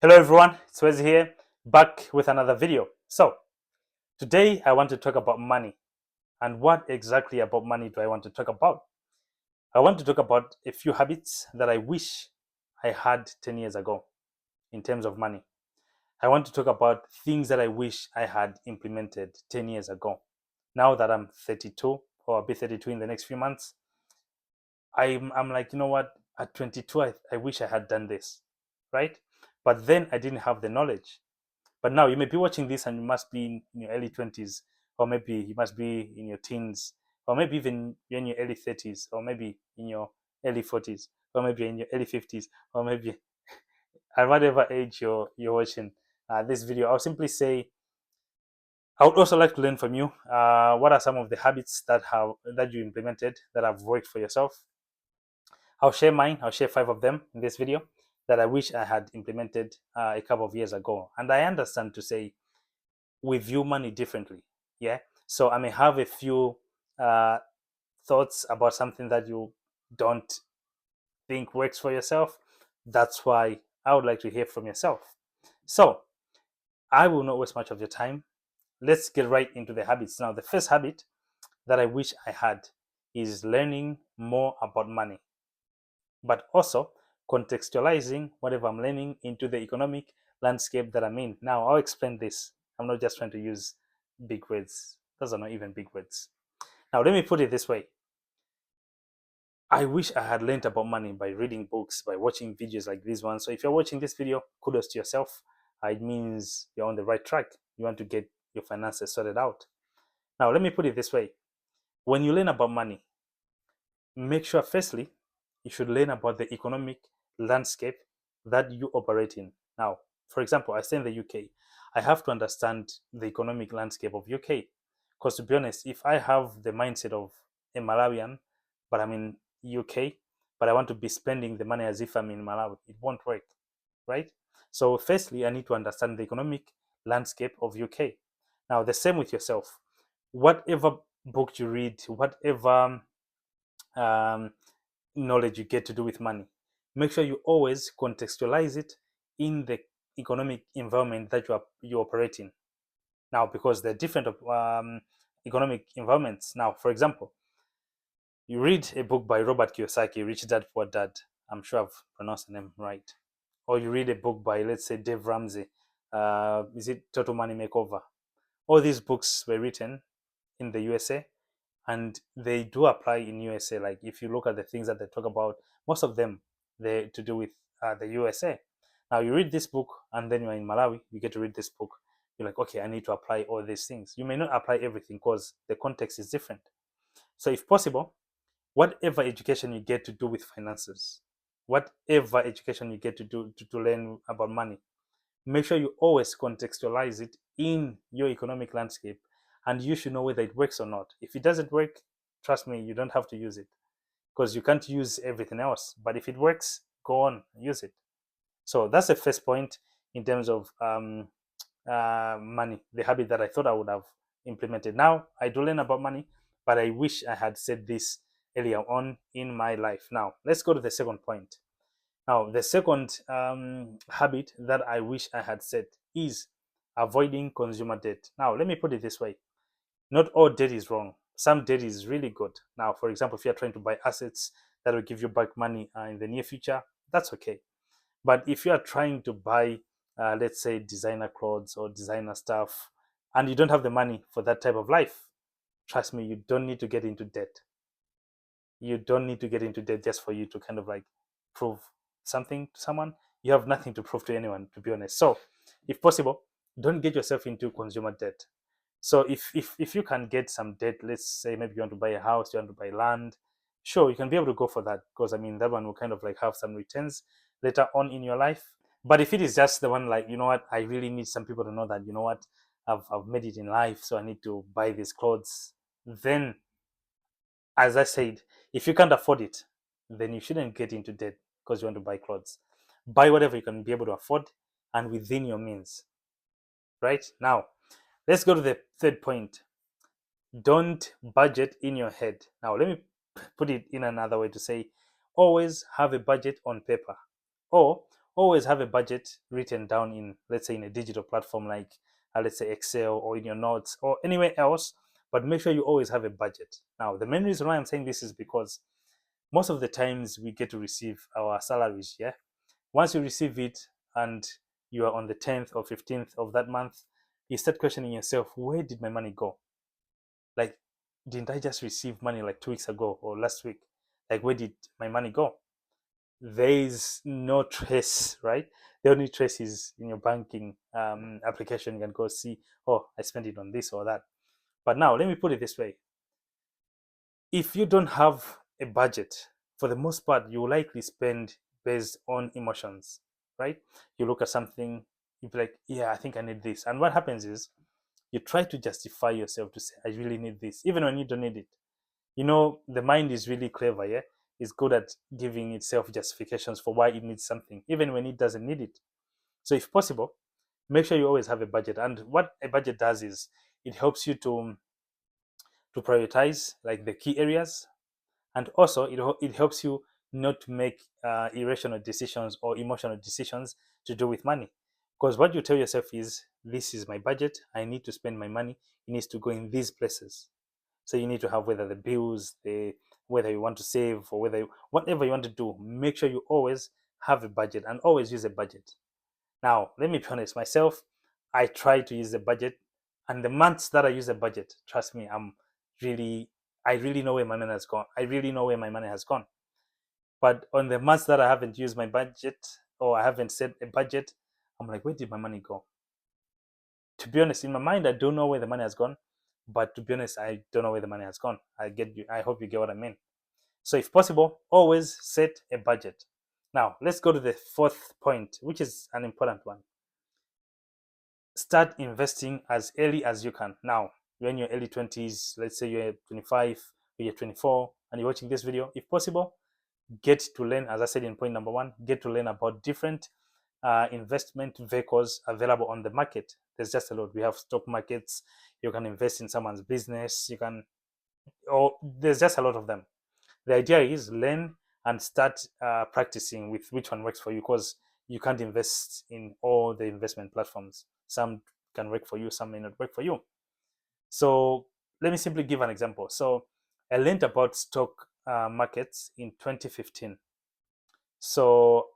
Hello everyone, it's Wes here, back with another video. So, today I want to talk about money. And what exactly about money do I want to talk about? I want to talk about a few habits that I wish I had 10 years ago in terms of money. I want to talk about things that I wish I had implemented 10 years ago. Now that I'm 32, or I'll be 32 in the next few months, I'm like, you know what? At 22, I wish I had done this, right? But then I didn't have the knowledge. But now you may be watching this and you must be in your early 20s, or maybe you must be in your teens, or maybe even you're in your early 30s, or maybe in your early 40s, or maybe in your early 50s, or maybe at whatever age you're watching this video. I'll simply say I would also like to learn from you. What are some of the habits that you implemented that have worked for yourself? I'll share mine. I'll share 5 of them in this video that I wish I had implemented a couple of years ago. And I understand to say we view money differently. Yeah. So I may have a few uh, thoughts about something that you don't think works for yourself. That's why I would like to hear from yourself. So I will not waste much of your time. Let's get right into the habits. Now, the first habit that I wish I had is learning more about money, but also contextualizing whatever I'm learning into the economic landscape that I'm in. Now, I'll explain this. I'm not just trying to use big words. Those are not even big words. Now, let me put it this way. I wish I had learned about money by reading books, by watching videos like this one. So if you're watching this video, kudos to yourself. It means you're on the right track. You want to get your finances sorted out. Now, let me put it this way. When you learn about money, make sure firstly, you should learn about the economic landscape that you operate in. Now, for example, I stay in the UK. I have to understand the economic landscape of UK. Because to be honest, if I have the mindset of a Malawian, but I'm in UK, but I want to be spending the money as if I'm in Malawi, it won't work, right? So firstly, I need to understand the economic landscape of UK. Now, the same with yourself. Whatever book you read, whatever um, knowledge you get to do with money, make sure you always contextualize it in the economic environment that you operate in. Now, because there are different economic environments. Now, for example, you read a book by Robert Kiyosaki, Rich Dad Poor Dad. I'm sure I've pronounced the name right. Or you read a book by, let's say, Dave Ramsey. Is it Total Money Makeover? All these books were written in the USA, and they do apply in USA. Like if you look at the things that they talk about, most of them they to do with the USA. Now you read this book, and then you're in Malawi, you get to read this book. You're like, okay, I need to apply all these things. You may not apply everything because the context is different. So if possible, whatever education you get to do with finances, whatever education you get to do to learn about money, make sure you always contextualize it in your economic landscape, and you should know whether it works or not. If it doesn't work, trust me, you don't have to use it because you can't use everything else. But if it works, go on, use it. So that's the first point in terms of money, the habit that I thought I would have implemented. Now I do learn about money, but I wish I had said this earlier on in my life. Now let's go to the second point. Now, the second habit that I wish I had set is avoiding consumer debt. Now, let me put it this way. Not all debt is wrong. Some debt is really good. Now, for example, if you're trying to buy assets that will give you back money in the near future, that's okay. But if you are trying to buy, let's say, designer clothes or designer stuff, and you don't have the money for that type of life, trust me, you don't need to get into debt. You don't need to get into debt just for you to kind of like prove something to someone. You have nothing to prove to anyone, to be honest. So if possible, don't get yourself into consumer debt. So if you can get some debt, let's say maybe you want to buy a house, you want to buy land, sure, you can be able to go for that, because I mean that one will kind of like have some returns later on in your life. But if it is just the one like, you know what, I really need some people to know that, you know what, I've made it in life, so I need to buy these clothes, then, as I said, if you can't afford it, then you shouldn't get into debt because you want to buy clothes. Buy whatever you can be able to afford and within your means. Right? Now, let's go to the third point. Don't budget in your head. Now, let me put it in another way to say always have a budget on paper, or always have a budget written down in, let's say, in a digital platform like let's say Excel, or in your notes, or anywhere else. But make sure you always have a budget. Now, the main reason why I'm saying this is because most of the times we get to receive our salaries. Yeah, once you receive it and you are on the 10th or 15th of that month, you start questioning yourself, where did my money go? Like, didn't I just receive money like 2 weeks ago or last week? Like, where did my money go? There is no trace, right? The only trace is in your banking application. You can go see, oh, I spent it on this or that. But now, let me put it this way: if you don't have a budget, for the most part, you will likely spend based on emotions, right? You look at something, you be like, yeah, I think I need this. And what happens is you try to justify yourself to say, I really need this, even when you don't need it. You know, the mind is really clever, yeah? It's good at giving itself justifications for why it needs something, even when it doesn't need it. So, if possible, make sure you always have a budget. And what a budget does is it helps you to prioritize like the key areas, and also it helps you not to make irrational decisions or emotional decisions to do with money, because what you tell yourself is, this is my budget, I need to spend my money, it needs to go in these places. So you need to have, whether the bills, the whether you want to save, or whatever you want to do, make sure you always have a budget and always use a budget. Now, let me be honest, myself, I try to use a budget, and the months that I use a budget, trust me, really, I really know where my money has gone. I really know where my money has gone. But on the months that I haven't used my budget, or I haven't set a budget, I'm like, where did my money go? To be honest, in my mind, I don't know where the money has gone. But to be honest, I don't know where the money has gone. I get you. I hope you get what I mean. So, if possible, always set a budget. Now, let's go to the fourth point, which is an important one. Start investing as early as you can. Now, you're in your early 20s, let's say you're 25 or you're 24 and you're watching this video, if possible, get to learn, as I said in point number one, get to learn about different investment vehicles available on the market. There's just a lot. We have stock markets, you can invest in someone's business, you can, or there's just a lot of them. The idea is learn and start practicing with which one works for you, because you can't invest in all the investment platforms. Some can work for you, some may not work for you. So let me simply give an example. So I learned about stock markets in 2015. So,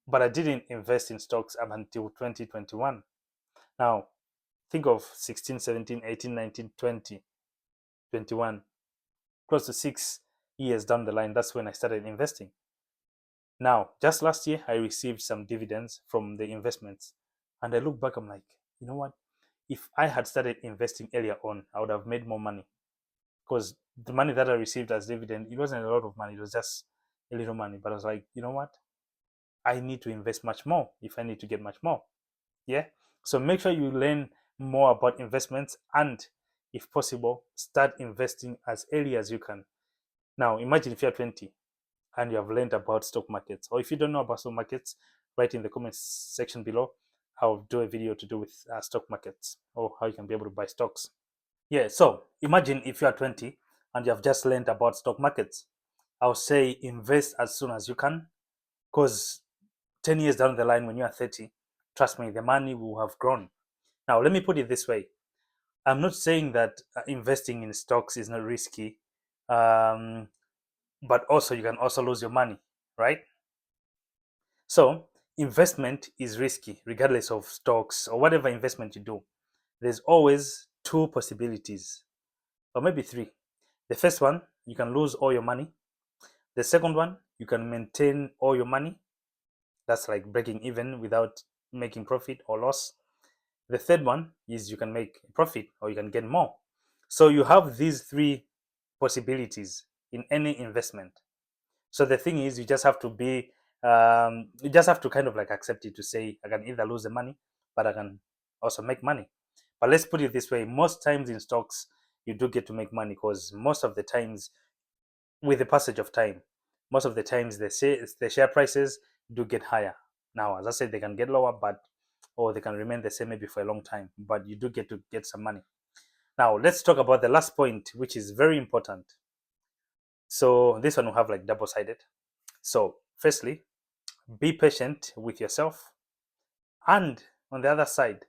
but I didn't invest in stocks up until 2021. Now, think of 16, 17, 18, 19, 20, 21, close to 6 years down the line. That's when I started investing. Now, just last year, I received some dividends from the investments. And I look back, I'm like, you know what? If I had started investing earlier on, I would have made more money. Because the money that I received as dividend, it wasn't a lot of money, it was just a little money. But I was like, you know what? I need to invest much more if I need to get much more. Yeah. So make sure you learn more about investments, and if possible, start investing as early as you can. Now, imagine if you're 20 and you have learned about stock markets, or if you don't know about stock markets, write in the comments section below. I'll do a video to do with stock markets, or how you can be able to buy stocks. Yeah, so imagine if you are 20 and you have just learned about stock markets. I'll say invest as soon as you can, because 10 years down the line, when you are 30, trust me, the money will have grown. Now, let me put it this way. I'm not saying that investing in stocks is not risky, but also you can also lose your money, right? So, investment is risky, regardless of stocks or whatever investment you do. There's always two possibilities, or maybe three. The first one, you can lose all your money. The second one, you can maintain all your money. That's like breaking even without making profit or loss. The third one is you can make profit or you can get more. So you have these three possibilities in any investment. So the thing is, you just have to you just have to kind of like accept it, to say, I can either lose the money, but I can also make money. But let's put it this way: most times in stocks, you do get to make money, because most of the times, with the passage of time, most of the times the share prices do get higher. Now, as I said, they can get lower, or they can remain the same maybe for a long time, but you do get to get some money. Now, let's talk about the last point, which is very important. So this one will have like double-sided. So firstly, be patient with yourself, and on the other side,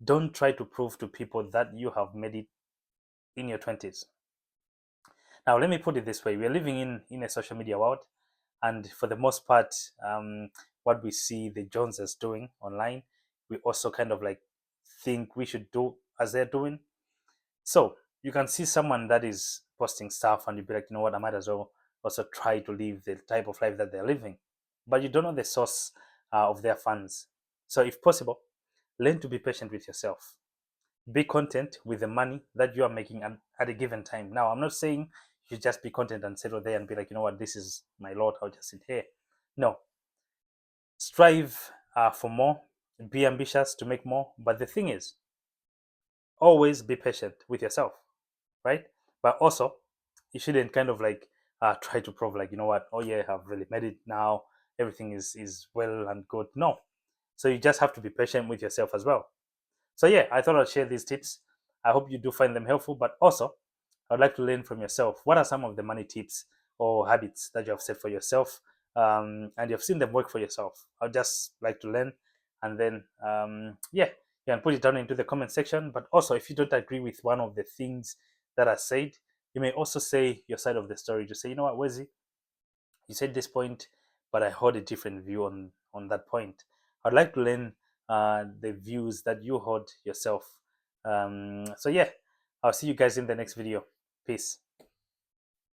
don't try to prove to people that you have made it in your 20s. Now, let me put it this way: we are living in a social media world, and for the most part, what we see the Joneses doing online, we also kind of like think we should do as they're doing. So you can see someone that is posting stuff, and you be like, you know what, I might as well also try to live the type of life that they're living. But you don't know the source of their funds. So if possible, learn to be patient with yourself. Be content with the money that you are making at a given time. Now, I'm not saying you just be content and settle there and be like, you know what, this is my lot, I'll just sit here. No, strive for more, be ambitious to make more. But the thing is, always be patient with yourself, right? But also, you shouldn't kind of like try to prove like, you know what, oh yeah, I've really made it now, everything is well and good. No, so you just have to be patient with yourself as well. So yeah, I thought I'd share these tips. I hope you do find them helpful, but also I'd like to learn from yourself. What are some of the money tips or habits that you have set for yourself, and you've seen them work for yourself? I'd just like to learn, and then yeah, you can put it down into the comment section. But also, if you don't agree with one of the things that I said, you may also say your side of the story to say, you know what, Wezi, you said this point, but I hold a different view on that point. I'd like to learn the views that you hold yourself. So yeah, I'll see you guys in the next video. Peace.